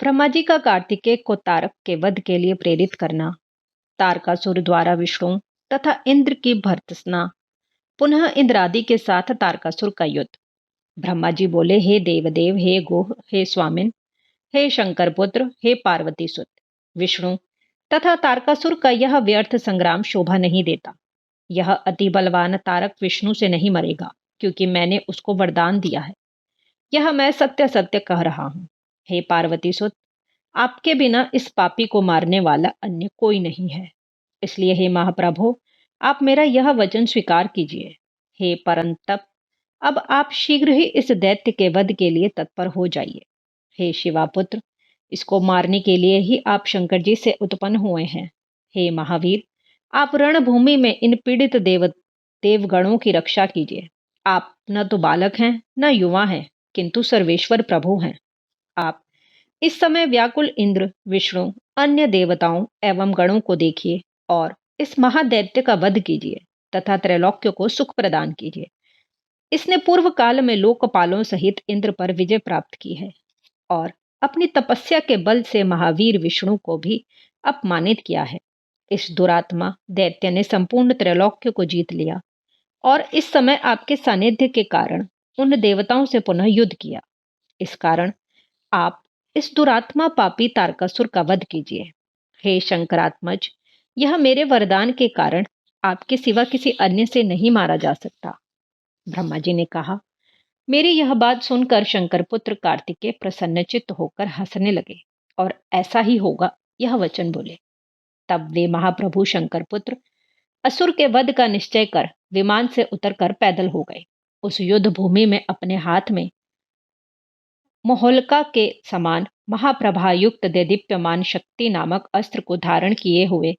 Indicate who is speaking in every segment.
Speaker 1: ब्रह्मा जी का कार्तिकेय को तारक के वध के लिए प्रेरित करना, तारकासुर द्वारा विष्णु तथा इंद्र की भर्त्सना, पुनः इंद्रादि के साथ तारकासुर का युद्ध। ब्रह्मा जी बोले, हे देवदेव, हे गोह, हे स्वामिन, हे शंकर पुत्र, हे पार्वती सुत। विष्णु तथा तारकासुर का यह व्यर्थ संग्राम शोभा नहीं देता। यह अति बलवान तारक विष्णु से नहीं मरेगा, क्योंकि मैंने उसको वरदान दिया है। यह मैं सत्य सत्य कह रहा हूं। हे पार्वती सुत, आपके बिना इस पापी को मारने वाला अन्य कोई नहीं है। इसलिए हे महाप्रभु, आप मेरा यह वचन स्वीकार कीजिए। हे परंतप, अब आप शीघ्र ही इस दैत्य के वध के लिए तत्पर हो जाइए। हे शिवापुत्र, इसको मारने के लिए ही आप शंकर जी से उत्पन्न हुए हैं। हे महावीर, आप रणभूमि में इन पीड़ित देवगणों की रक्षा कीजिए। आप न तो बालक हैं न युवा हैं, किंतु सर्वेश्वर प्रभु हैं। आप इस समय व्याकुल इंद्र, विष्णु, अन्य देवताओं एवं गणों को देखिए और इस महादैत्य का वध कीजिए तथा त्रैलोक्य को सुख प्रदान कीजिए। इसने पूर्व काल में लोकपालों सहित इंद्र पर विजय प्राप्त की है और अपनी तपस्या के बल से महावीर विष्णु को भी अपमानित किया है। इस दुरात्मा दैत्य ने संपूर्ण त्रैलोक्य को जीत लिया और इस समय आपके सानिध्य के कारण उन देवताओं से पुनः युद्ध किया। इस कारण आप इस दुरात्मा पापी तारकासुर का वध कीजिए। हे शंकरात्मज, यह मेरे वरदान के कारण आपके सिवा किसी अन्य से नहीं मारा जा सकता। ब्रह्मा जी ने कहा। मेरी यह बात सुनकर शंकर पुत्र कार्तिकेय प्रसन्नचित्त होकर हंसने लगे और ऐसा ही होगा यह वचन बोले। तब वे महाप्रभु शंकर पुत्र असुर के वध का निश्चय कर विमान से उतरकर पैदल हो गए। उस युद्ध भूमि में अपने हाथ में मोहलका के समान महाप्रभायुक्त देदीप्यमान शक्ति नामक अस्त्र को धारण किए हुए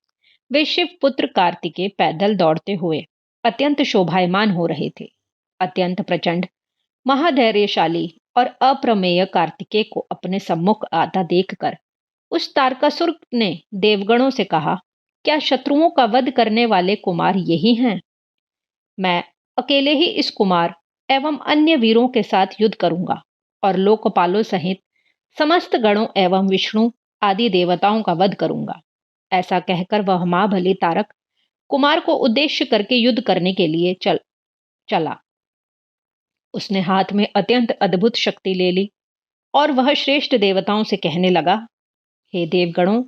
Speaker 1: वे शिव पुत्र कार्तिकेय पैदल दौड़ते हुए अत्यंत शोभायमान हो रहे थे। अत्यंत प्रचंड, महाधैर्यशाली और अप्रमेय कार्तिकेय को अपने सम्मुख आता देखकर उस तारकासुर ने देवगणों से कहा, क्या शत्रुओं का वध करने वाले कुमार यही हैं? मैं अकेले ही इस कुमार एवं अन्य वीरों के साथ युद्ध करूंगा और लोकपालों सहित समस्त गणों एवं विष्णु आदि देवताओं का वध करूंगा। ऐसा कहकर वह महाबली तारक कुमार को उद्देश्य करके युद्ध करने के लिए चला। उसने हाथ में अत्यंत अद्भुत शक्ति ले ली और वह श्रेष्ठ देवताओं से कहने लगा, हे देवगणों,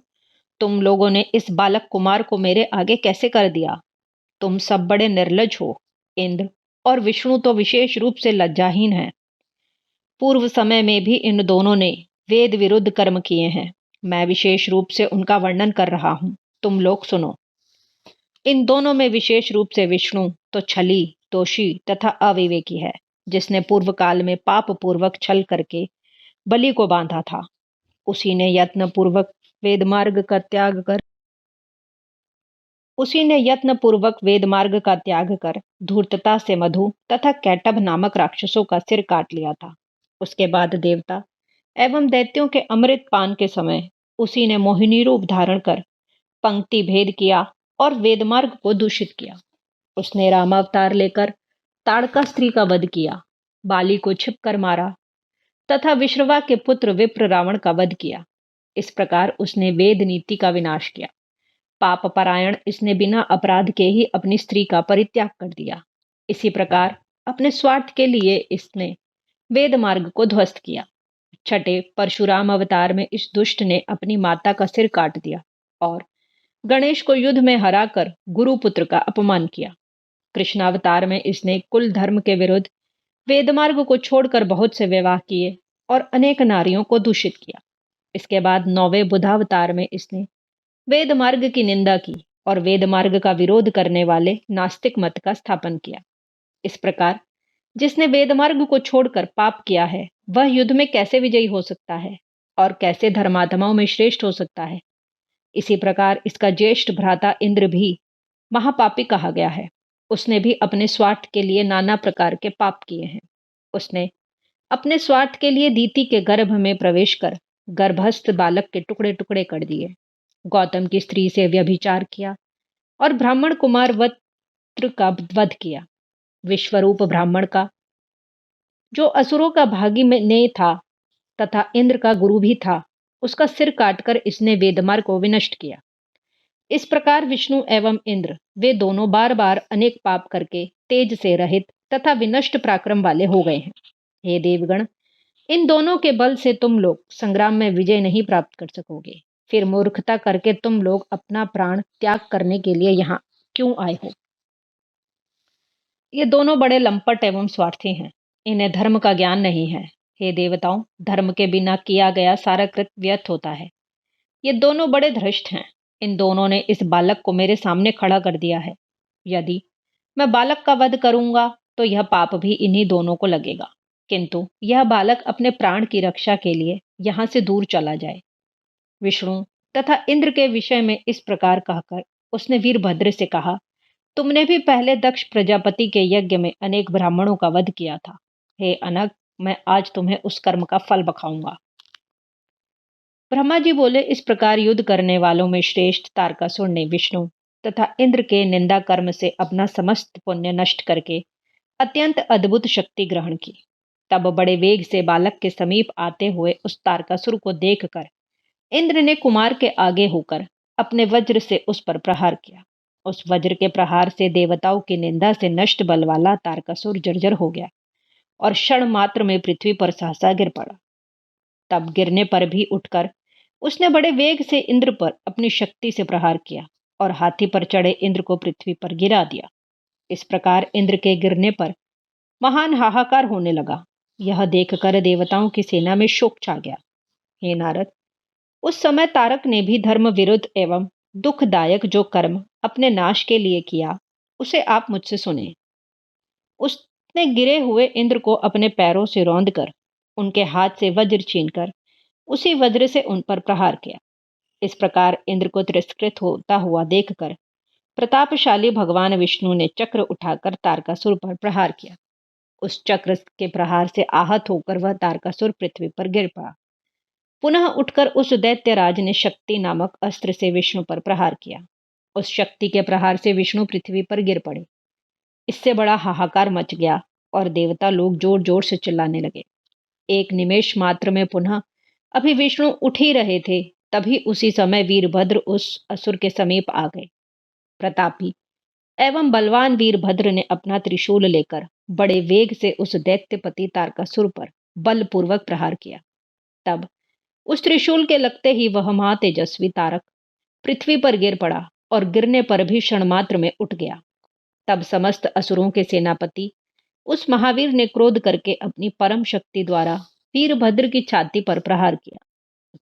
Speaker 1: तुम लोगों ने इस बालक कुमार को मेरे आगे कैसे कर दिया? तुम सब बड़े निर्लज हो। इंद्र और विष्णु तो विशेष रूप से लज्जाहीन हैं। पूर्व समय में भी इन दोनों ने वेद विरुद्ध कर्म किए हैं। मैं विशेष रूप से उनका वर्णन कर रहा हूं, तुम लोग सुनो। इन दोनों में विशेष रूप से विष्णु तो छली, दोषी तथा अविवेकी है, जिसने पूर्व काल में पाप पूर्वक छल करके बलि को बांधा था। उसी ने यत्न पूर्वक वेद मार्ग का त्याग कर धूर्तता से मधु तथा कैटभ नामक राक्षसों का सिर काट लिया था। उसके बाद देवता एवं दैत्यों के अमृत पान के समय उसी ने मोहिनी रूप धारण कर पंक्ति भेद किया और वेद मार्ग को दूषित किया। उसने रामावतार लेकर ताड़का स्त्री का वध किया, बाली को छिप कर मारा तथा विश्रवा के पुत्र विप्र रावण का वध किया। इस प्रकार उसने वेद नीति का विनाश किया। पाप परायण इसने बिना अपराध के ही अपनी स्त्री का परित्याग कर दिया। इसी प्रकार अपने स्वार्थ के लिए इसने वेद मार्ग को ध्वस्त किया। छठे परशुराम अवतार में इस दुष्ट ने अपनी माता का सिर काट दिया और गणेश को युद्ध में हराकर गुरुपुत्र का अपमान किया। कृष्णावतार में इसने कुल धर्म के विरुद्ध वेद मार्ग को छोड़कर बहुत से विवाह किए और अनेक नारियों को दूषित किया। इसके बाद नौवें बुधावतार में इसने वेद मार्ग की निंदा की और वेद मार्ग का विरोध करने वाले नास्तिक मत का स्थापन किया। इस प्रकार जिसने वेद मार्ग को छोड़कर पाप किया है, वह युद्ध में कैसे विजयी हो सकता है और कैसे धर्मात्माओं में श्रेष्ठ हो सकता है? इसी प्रकार इसका ज्येष्ठ भ्राता इंद्र भी महापापी कहा गया है। उसने भी अपने स्वार्थ के लिए नाना प्रकार के पाप किए हैं। उसने अपने स्वार्थ के लिए दीति के गर्भ में प्रवेश कर गर्भस्थ बालक के टुकड़े टुकड़े कर दिए, गौतम की स्त्री से व्यभिचार किया और ब्राह्मण कुमार वत्र का वध किया। विश्वरूप ब्राह्मण का, जो असुरों का भागी में ने था तथा इंद्र का गुरु भी था, उसका सिर काटकर इसने वेदमार को विनष्ट किया। इस प्रकार विष्णु एवं इंद्र वे दोनों बार बार अनेक पाप करके तेज से रहित तथा विनष्ट पराक्रम वाले हो गए हैं। हे देवगण, इन दोनों के बल से तुम लोग संग्राम में विजय नहीं प्राप्त कर सकोगे। फिर मूर्खता करके तुम लोग अपना प्राण त्याग करने के लिए यहाँ क्यों आए हो? ये दोनों बड़े लंपट एवं स्वार्थी हैं। इन्हें धर्म का ज्ञान नहीं है। हे देवताओं, धर्म के बिना किया गया सारा कृत व्यर्थ होता है। ये दोनों बड़े धृष्ट हैं। इन दोनों ने इस बालक को मेरे सामने खड़ा कर दिया है। यदि मैं बालक का वध करूंगा तो यह पाप भी इन्हीं दोनों को लगेगा, किंतु यह बालक अपने प्राण की रक्षा के लिए यहाँ से दूर चला जाए। विष्णु तथा इंद्र के विषय में इस प्रकार कहकर उसने वीरभद्र से कहा, तुमने भी पहले दक्ष प्रजापति के यज्ञ में अनेक ब्राह्मणों का वध किया था। हे अनग, मैं आज तुम्हें उस कर्म का फल बखाऊंगा। ब्रह्मा जी बोले, इस प्रकार युद्ध करने वालों में श्रेष्ठ तारकासुर ने विष्णु तथा इंद्र के निंदा कर्म से अपना समस्त पुण्य नष्ट करके अत्यंत अद्भुत शक्ति ग्रहण की। तब बड़े वेग से बालक के समीप आते हुए उस तारकासुर को देखकर इंद्र ने कुमार के आगे होकर अपने वज्र से उस पर प्रहार किया। उस वज्र के प्रहार से देवताओं की निंदा से नष्ट बल वाला तारकासुर जर्जर हो गया और क्षण मात्र में पृथ्वी पर सहसा गिर पड़ा। तब गिरने पर भी उठकर उसने बड़े वेग से इंद्र पर अपनी शक्ति से प्रहार किया और हाथी पर चढ़े इंद्र को पृथ्वी पर गिरा दिया। इस प्रकार इंद्र के गिरने पर महान हाहाकार होने लगा। यह देखकर देवताओं की सेना में शोक छा गया। हे नारद, उस समय तारक ने भी धर्म विरुद्ध एवं दुखदायक जो कर्म अपने नाश के लिए किया, उसे आप मुझसे सुने। उसने गिरे हुए इंद्र को अपने पैरों से रौंदकर उनके हाथ से वज्र छीनकर उसी वज्र से उन पर प्रहार किया। इस प्रकार इंद्र को तिरस्कृत होता हुआ देखकर प्रतापशाली भगवान विष्णु ने चक्र उठाकर तारकासुर पर प्रहार किया। उस चक्र के प्रहार से आहत होकर वह तारकासुर पृथ्वी पर गिर पड़ा। पुनः उठकर उस दैत्यराज ने शक्ति नामक अस्त्र से विष्णु पर प्रहार किया। उस शक्ति के प्रहार से विष्णु पृथ्वी पर गिर पड़े। इससे बड़ा हाहाकार मच गया और देवता लोग जोर जोर से चिल्लाने लगे। एक निमेष मात्र में पुनः अभी विष्णु उठ ही रहे थे, तभी उसी समय वीरभद्र उस असुर के समीप आ गए। प्रतापी एवं बलवान वीरभद्र ने अपना त्रिशूल लेकर बड़े वेग से उस दैत्यपति तारकासुर पर बलपूर्वक प्रहार किया। तब उस त्रिशूल के लगते ही वह महातेजस्वी तारक पृथ्वी पर गिर पड़ा और गिरने पर भी क्षण मात्र में उठ गया। तब समस्त असुरों के सेनापति उस महावीर ने क्रोध करके अपनी परम शक्ति द्वारा वीरभद्र की छाती पर प्रहार किया।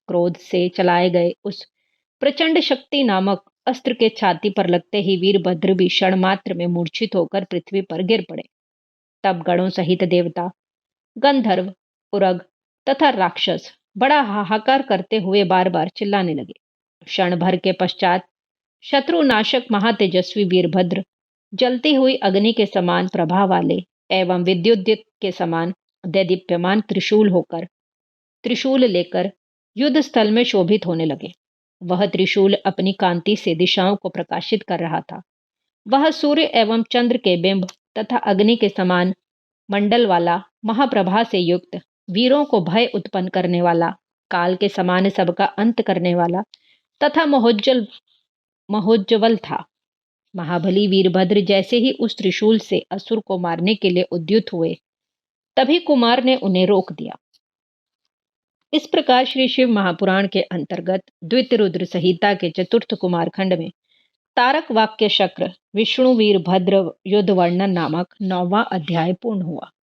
Speaker 1: क्रोध से चलाए गए उस प्रचंड शक्ति नामक अस्त्र के छाती पर लगते ही वीरभद्र भी क्षण मात्र में मूर्छित होकर पृथ्वी पर गिर पड़े। तब गणों सहित देवता, गंधर्व, उरग तथा राक्षस बड़ा हाहाकार करते हुए बार बार चिल्लाने लगे। क्षण भर के पश्चात शत्रुनाशक महातेजस्वी वीरभद्र जलती हुई अग्नि के समान प्रभा वाले एवं विद्युत के समान दैदीप्यमान त्रिशूल लेकर युद्ध स्थल में शोभित होने लगे। वह त्रिशूल अपनी कांति से दिशाओं को प्रकाशित कर रहा था। वह सूर्य एवं चंद्र के बिंब तथा अग्नि के समान मंडल वाला, महाप्रभा से युक्त, वीरों को भय उत्पन्न करने वाला, काल के समान सबका अंत करने वाला तथा महोज्ज्वल था। महाबली वीरभद्र जैसे ही उस त्रिशूल से असुर को मारने के लिए उद्युत हुए, तभी कुमार ने उन्हें रोक दिया। इस प्रकार श्री शिव महापुराण के अंतर्गत द्वितीय रुद्र संहिता के चतुर्थ कुमार खंड में तारक वाक्य चक्र विष्णु वीरभद्र युद्ध वर्णन नामक 9वां अध्याय पूर्ण हुआ।